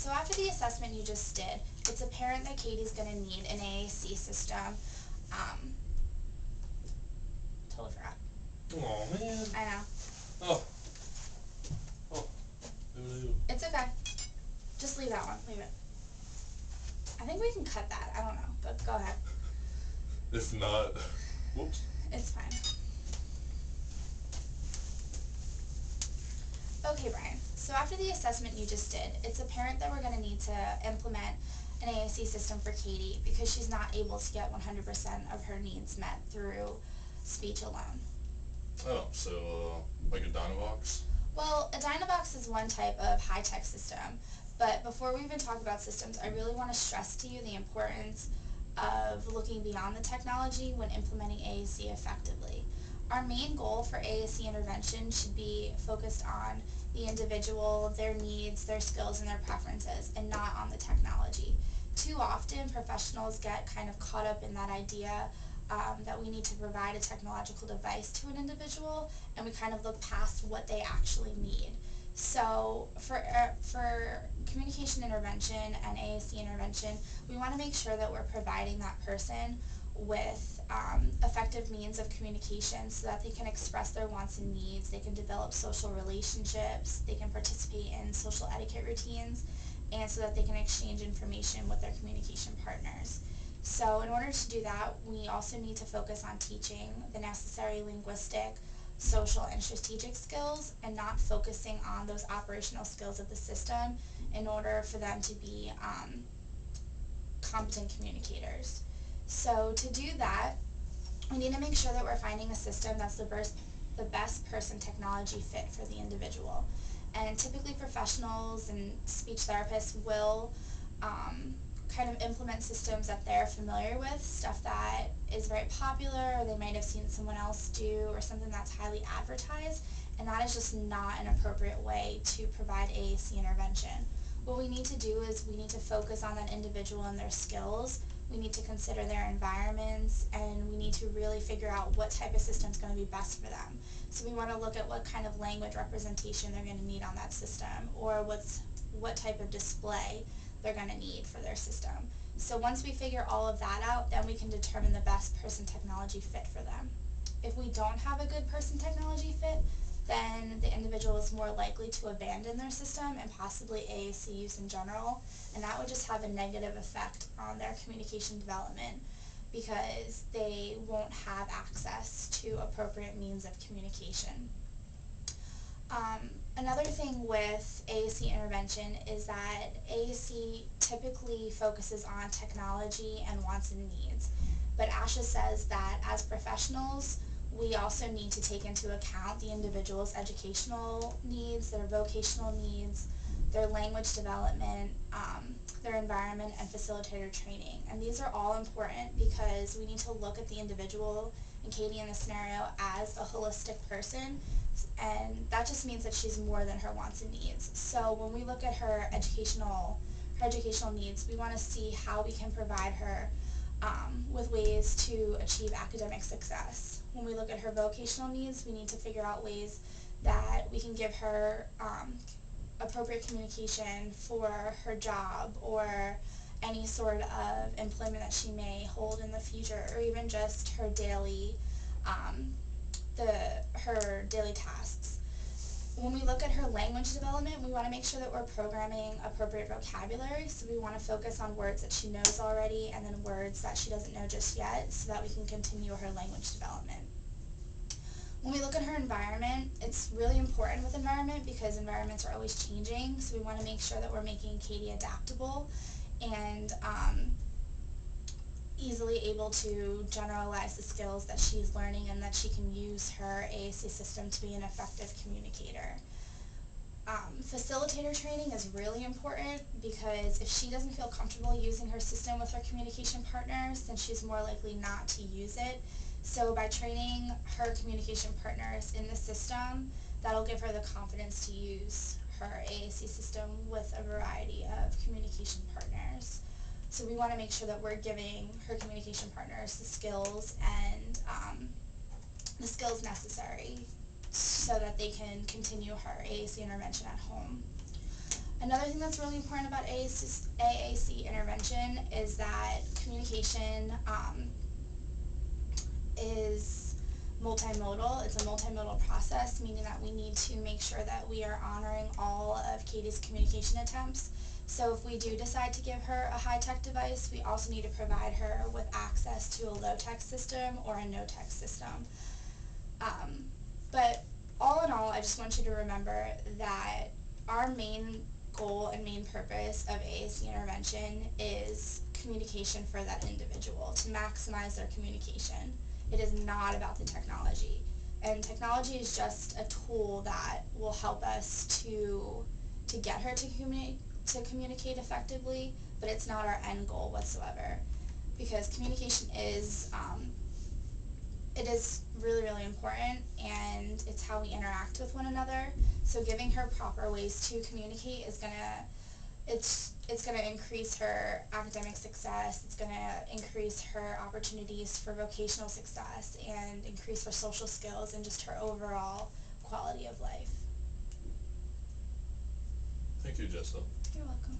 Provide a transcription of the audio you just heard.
So after the assessment you just did, it's apparent that Katie's going to need an AAC system. Um, totally forgot. Oh man. I know. Oh. Oh. It's okay. Just leave that one. Leave it. I think we can cut that. I don't know, but go ahead. If not, whoops. It's fine. Okay, Brian. So after the assessment you just did, it's apparent that we're going to need to implement an AAC system for Katie because she's not able to get 100% of her needs met through speech alone. Oh, so like a Dynavox? Well, a Dynabox is one type of high-tech system, but before we even talk about systems, I really want to stress to you the importance of looking beyond the technology when implementing AAC effectively. Our main goal for AAC intervention should be focused on the individual, their needs, their skills, and their preferences, and not on the technology. Too often, professionals get kind of caught up in that idea that we need to provide a technological device to an individual, and we kind of look past what they actually need. So for communication intervention and AAC intervention, we want to make sure that we're providing that person with effective means of communication so that they can express their wants and needs, they can develop social relationships, they can participate in social etiquette routines, and so that they can exchange information with their communication partners. So in order to do that, we also need to focus on teaching the necessary linguistic, social, and strategic skills and not focusing on those operational skills of the system in order for them to be competent communicators. So to do that, we need to make sure that we're finding a system that's the best person technology fit for the individual. And typically professionals and speech therapists will kind of implement systems that they're familiar with, stuff that is very popular or they might have seen someone else do or something that's highly advertised, and that is just not an appropriate way to provide AAC intervention. What we need to do is we need to focus on that individual and their skills. We need to consider their environments, and we need to really figure out what type of system is going to be best for them. So we want to look at what kind of language representation they're going to need on that system, or what type of display they're going to need for their system. So once we figure all of that out, then we can determine the best person technology fit for them. If we don't have a good person technology fit, then the individual is more likely to abandon their system and possibly AAC use in general, and that would just have a negative effect on their communication development because they won't have access to appropriate means of communication. Another thing with AAC intervention is that AAC typically focuses on technology and wants and needs, but ASHA says that as professionals, we also need to take into account the individual's educational needs, their vocational needs, their language development, their environment, and facilitator training. And these are all important because we need to look at the individual, and Katie in this scenario, as a holistic person, and that just means that she's more than her wants and needs. So when we look at her educational needs, we want to see how we can provide her with ways to achieve academic success. When we look at her vocational needs, we need to figure out ways that we can give her appropriate communication for her job or any sort of employment that she may hold in the future, or even just her daily her daily tasks. When we look at her language development, we want to make sure that we're programming appropriate vocabulary, so we want to focus on words that she knows already and then words that she doesn't know just yet so that we can continue her language development. When we look at her environment, it's really important with environment because environments are always changing, so we want to make sure that we're making Katie adaptable and easily able to generalize the skills that she's learning and that she can use her AAC system to be an effective communicator. Facilitator training is really important because if she doesn't feel comfortable using her system with her communication partners, then she's more likely not to use it. So by training her communication partners in the system, that'll give her the confidence to use her AAC system with a variety of communication partners. So we want to make sure that we're giving her communication partners the skills and the skills necessary so that they can continue her AAC intervention at home. Another thing that's really important about AAC intervention is that communication is multimodal. It's a multimodal process, meaning that we need to make sure that we are honoring all of Katie's communication attempts. So if we do decide to give her a high-tech device, we also need to provide her with access to a low-tech system or a no-tech system. But all in all, I just want you to remember that our main goal and main purpose of AAC intervention is communication for that individual, to maximize their communication. It is not about the technology. And technology is just a tool that will help us to get her to communicate effectively, but it's not our end goal whatsoever. Because communication is it is really, really important, and it's how we interact with one another. So giving her proper ways to communicate is it's gonna increase her academic success. It's gonna increase her opportunities for vocational success and increase her social skills and just her overall quality of life. Thank you, Jessa. You're welcome.